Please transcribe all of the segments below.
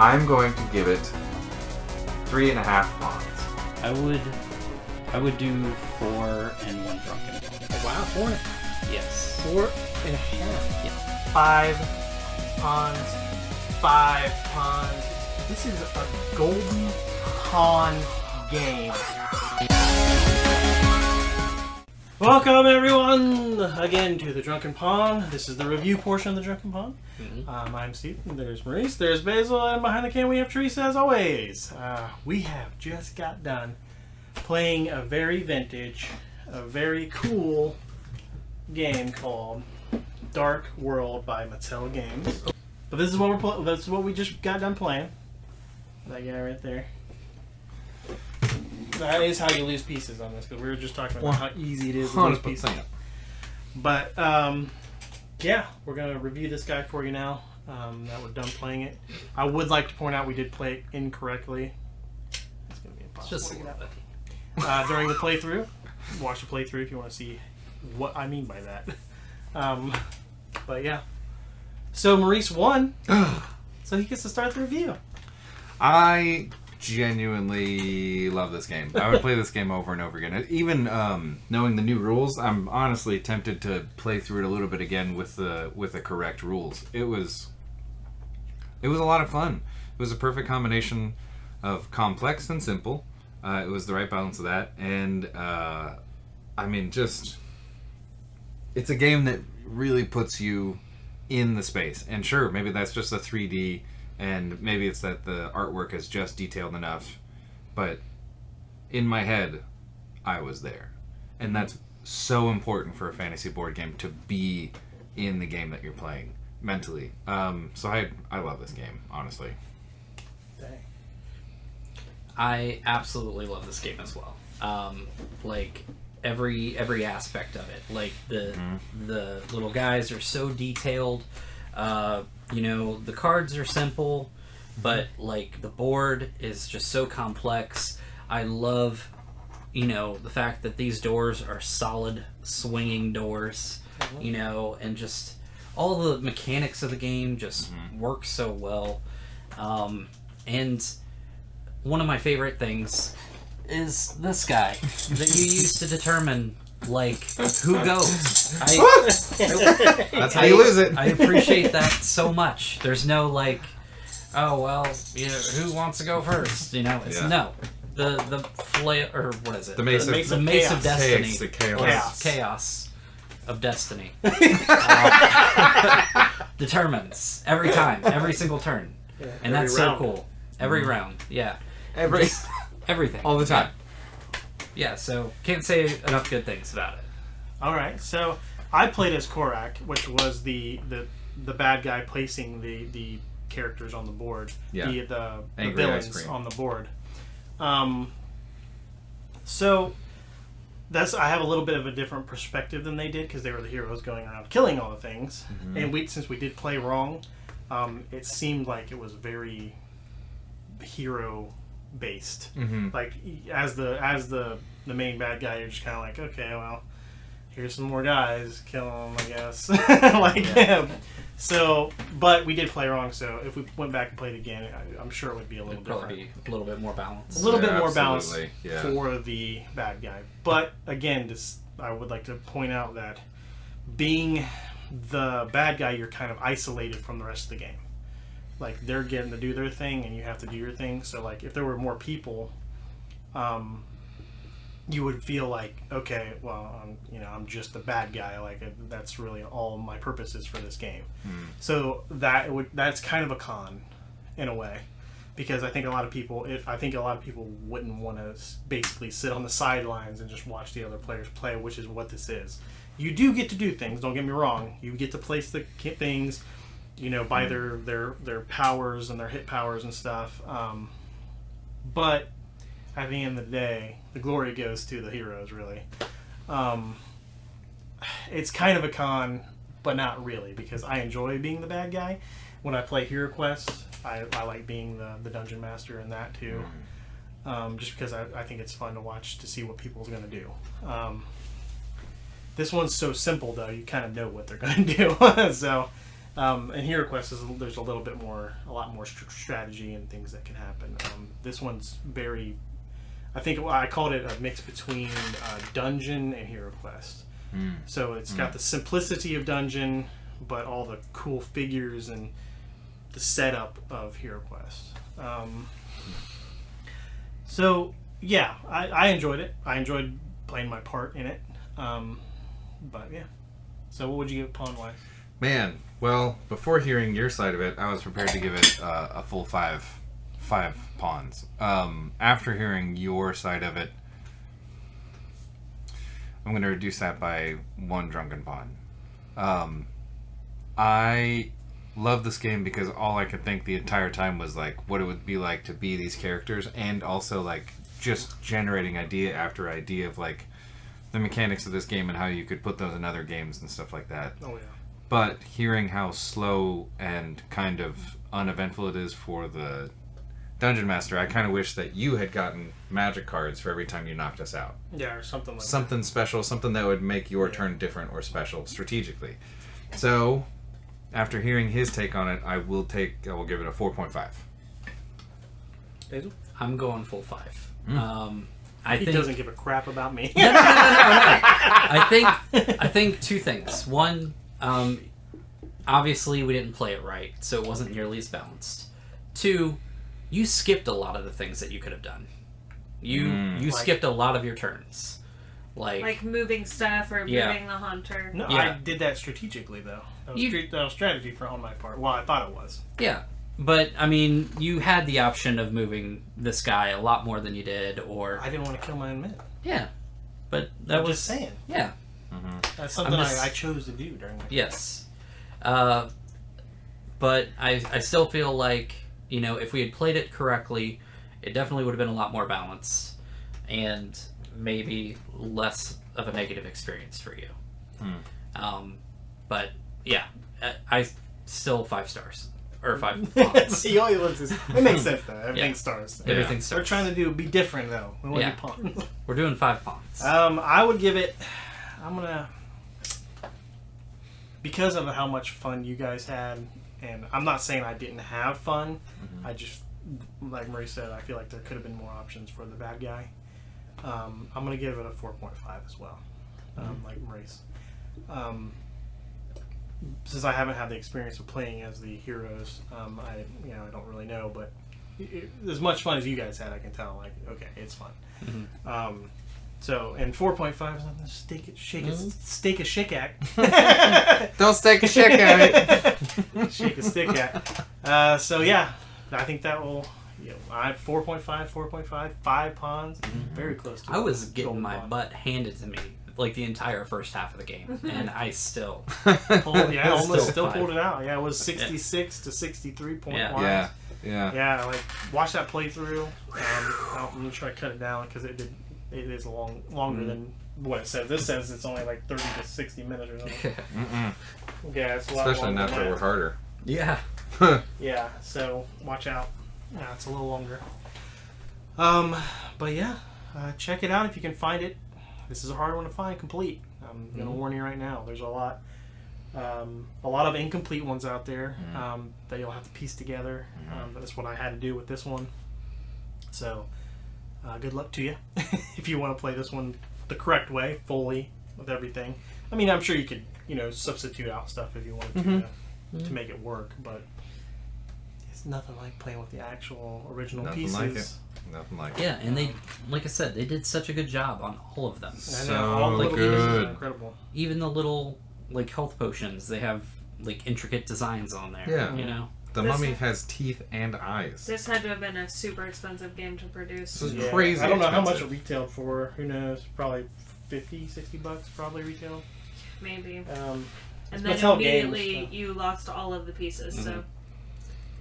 I'm going to give it 3.5 pawns. I would do 4 and 1 drunken. Wow, 4. Yes. 4.5. Yeah. 5 pawns. 5 pawns. This is a golden pawn game. Welcome everyone again to the Drunken Pawn. This is the review portion of the Drunken Pawn. I'm Steve. There's Maurice. There's Basil, and behind the camera we have Teresa as always. We have just got done playing a very vintage, a very cool game called Dark World by Mattel Games. But this is what this is what we just got done playing. That guy right there. That is how you lose pieces on this, because we were just talking about how easy it is to lose pieces. But yeah, we're gonna review this guy for you now. That we're done playing it. I would like to point out we did play it incorrectly. It's gonna be impossible. Just a little bit. During the playthrough, watch the playthrough if you want to see what I mean by that. But yeah, so Maurice won, so he gets to start the review. I genuinely love this game. I would play this game over and over again. Even knowing the new rules, I'm honestly tempted to play through it a little bit again with the correct rules. It was a lot of fun. It was a perfect combination of complex and simple. It was the right balance of that, and I mean, just it's a game that really puts you in the space. And sure, maybe that's just a 3D. And maybe it's that the artwork is just detailed enough. But in my head, I was there. And that's so important for a fantasy board game, to be in the game that you're playing mentally. So I love this game, honestly. Dang. I absolutely love this game as well. Like every aspect of it. Like the little guys are so detailed. You know, the cards are simple, but like the board is just so complex. I love, you know, the fact that these doors are solid swinging doors, you know, and just all the mechanics of the game just work so well. And one of my favorite things is this guy that you use to determine like who goes. That's how you lose it. I appreciate that so much. There's no like, oh well, you know, who wants to go first? You know, it's no. The flail, or what is it? The mace of destiny. The Chaos of destiny. Determines every time, every single turn, and that's so cool. Every round, yeah. Everything. All the time. Yeah, so can't say enough good things about it. All right, so I played as Korak, which was the bad guy placing the characters on the board, the villains on the board. So I have a little bit of a different perspective than they did, because they were the heroes going around killing all the things. And since we did play wrong, it seemed like it was very hero based. Like as the main bad guy, you're just kind of like, okay, well, here's some more guys, kill them, I guess. So, but we did play wrong, so if we went back and played again, I'm sure it would be a little different. Probably a little bit more balanced. A little bit more balanced yeah. for the bad guy. But again, I would like to point out that being the bad guy, you're kind of isolated from the rest of the game. Like, they're getting to do their thing, and you have to do your thing. So, like, if there were more people, you would feel like, okay, well, I'm just the bad guy. Like, that's really all my purpose is for this game. So that's kind of a con, in a way, because I think a lot of people wouldn't want to basically sit on the sidelines and just watch the other players play, which is what this is. You do get to do things. Don't get me wrong. You get to place the things, you know, by their powers and their hit powers and stuff. But at the end of the day, the glory goes to the heroes, really. It's kind of a con, but not really, because I enjoy being the bad guy. When I play Hero Quest, I like being the dungeon master in that too. Just because I think it's fun to watch to see what people's going to do. This one's so simple, though, you kind of know what they're going to do. So And Hero Quest there's a lot more strategy and things that can happen. This one's very, I think I called it a mix between Dungeon and Hero Quest. So it's got the simplicity of Dungeon, but all the cool figures and the setup of Hero Quest. So yeah, I enjoyed it. I enjoyed playing my part in it. But yeah. So what would you give it pawn-wise? Man, well, before hearing your side of it, I was prepared to give it a full five pawns. After hearing your side of it, I'm going to reduce that by 1 drunken pawn. I love this game because all I could think the entire time was like what it would be like to be these characters, and also like just generating idea after idea of like the mechanics of this game and how you could put those in other games and stuff like that. Oh yeah. But hearing how slow and kind of uneventful it is for the Dungeon Master, I kind of wish that you had gotten magic cards for every time you knocked us out. Yeah, or something like Something special, something that would make your turn different or special strategically. So, after hearing his take on it, I will give it a 4.5. Basil? I'm going full 5. He doesn't give a crap about me. No. I think 2 things. One, obviously we didn't play it right, so it wasn't nearly as balanced. 2, you skipped a lot of the things that you could have done. You skipped a lot of your turns. Like moving stuff or moving the hunter. No, I did that strategically though. That was strategy on my part. Well, I thought it was. Yeah. But, I mean, you had the option of moving this guy a lot more than you did, or... I didn't want to kill my own men. Yeah. But that was... just saying. Yeah. Mm-hmm. That's something I chose to do during my... Yes. But I still feel like, you know, if we had played it correctly, it definitely would have been a lot more balanced, and maybe less of a negative experience for you. But, yeah. I still 5 stars. Or 5 pawns. See, all you want is... It makes sense, though. Everything stars. Everything stars. We're trying to be different, though. We want to do pawns. We're doing 5 pawns. I would give it... I'm going to... Because of how much fun you guys had, and I'm not saying I didn't have fun, I just... Like Marie said, I feel like there could have been more options for the bad guy. I'm going to give it a 4.5 as well. Like Marie's. Since I haven't had the experience of playing as the heroes, I don't really know, but as much fun as you guys had, I can tell. Like, okay, it's fun. So, and 4.5 is nothing to stake a shick at. Don't stake a shick at it. Shake a stick at. So yeah, I think that will. I have 4.5, 5 pawns, very close to. I was getting my butt handed to me like the entire first half of the game, and I still pulled it out. Yeah, it was 66 to 63 point wise. Yeah. Like watch that playthrough. I'm gonna try to cut it down because it is longer than what it says. This says it's only like 30 to 60 minutes or something. Yeah, it's a lot. Especially now that we're harder. Yeah. Yeah. So watch out. Yeah, it's a little longer. But yeah, check it out if you can find it. This is a hard one to find complete. I'm gonna warn you right now. There's a lot of incomplete ones out there that you'll have to piece together. That's what I had to do with this one. So, good luck to you if you want to play this one the correct way, fully with everything. I mean, I'm sure you could, substitute out stuff if you wanted to make it work, but it's nothing like playing with the actual original pieces. Nothing like it. Yeah, and they, like I said, they did such a good job on all of them. All the good. pieces are incredible. Even the little health potions, they have intricate designs on there. Yeah. The mummy has teeth and eyes. This had to have been a super expensive game to produce. This is crazy. I don't know how much expensive. it retailed for. Who knows? Probably $50-$60 probably retailed. Maybe. It's And then Mattel immediately games, so. you lost all of the pieces, so it'd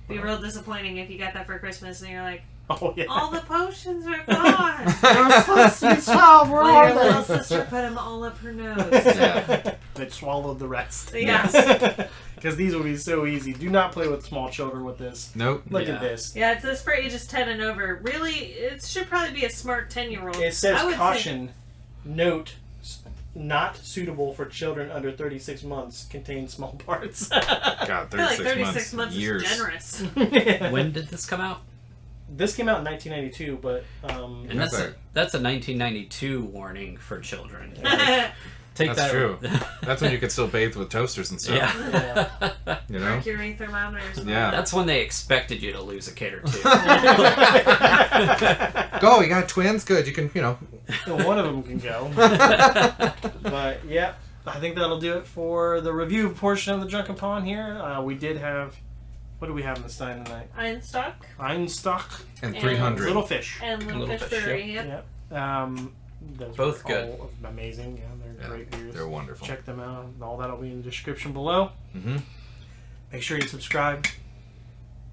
be real disappointing if you got that for Christmas and you're like, Oh yeah. all the potions are gone. They're supposed to be 12. Where Well, are your little they? sister put them all up her nose. Yeah. They swallowed the rest. Yeah. Because these will be so easy. Do not play with small children with this. Nope. Look Yeah. at this. Yeah, it says for ages 10 and over. Really, it should probably be a smart 10-year-old. It says I would caution, note, not suitable for children under 36 months. Contains small parts. God, I feel like 36 months years. is generous. When did this come out? This came out in 1992, but And that's a 1992 warning for children. Take That's that. true. That's when you could still bathe with toasters and stuff. Yeah. You know? Mercury thermometers. Yeah. That's when they expected you to lose a kid or two. Go, you got twins? Good. You can, one of them can go. But yeah, I think that'll do it for the review portion of the Drunken Pawn here. We did have, what do we have in the stein tonight? Einstock And 300. Little Fish. And Little Little Fish Fish, Brewery. Yep. Yep. Those Both were good. all amazing. Yeah, they're great beers. They're wonderful. Check them out. All that'll be in the description below. Mm-hmm. Make sure you subscribe.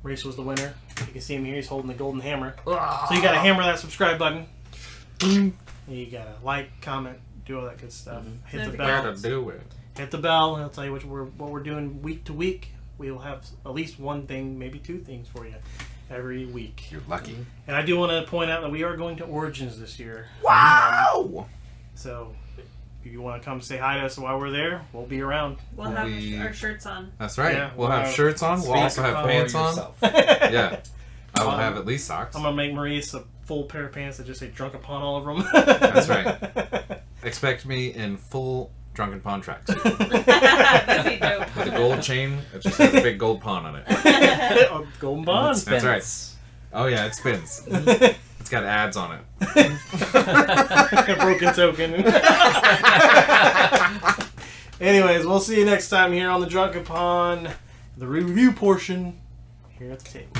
Race was the winner. You can see him here. He's holding the golden hammer. So you gotta hammer that subscribe button. You gotta like, comment, do all that good stuff. Hit the bell. Gotta do it. Hit the bell, and I'll tell you what we're doing week to week. We'll have at least one thing, maybe two things for you every week. You're lucky. And I do want to point out that we are going to Origins this year. Wow! So if you want to come say hi to us while we're there, we'll be around. We'll have our shirts on. That's right. Yeah, we'll have shirts on. We'll also have pants on. Yeah. I will have at least socks. I'm going to make Maurice a full pair of pants that just say Drunken Pawn all over them. That's right. Expect me in full Drunken Pawn tracks. That'd be dope. With a gold chain, it just has a big gold pawn on it. Oh, Golden Bond. That's right. Oh yeah, it spins. It's got ads on it. A broken token. Anyways, we'll see you next time here on the Drunken Pawn, the review portion here at the table.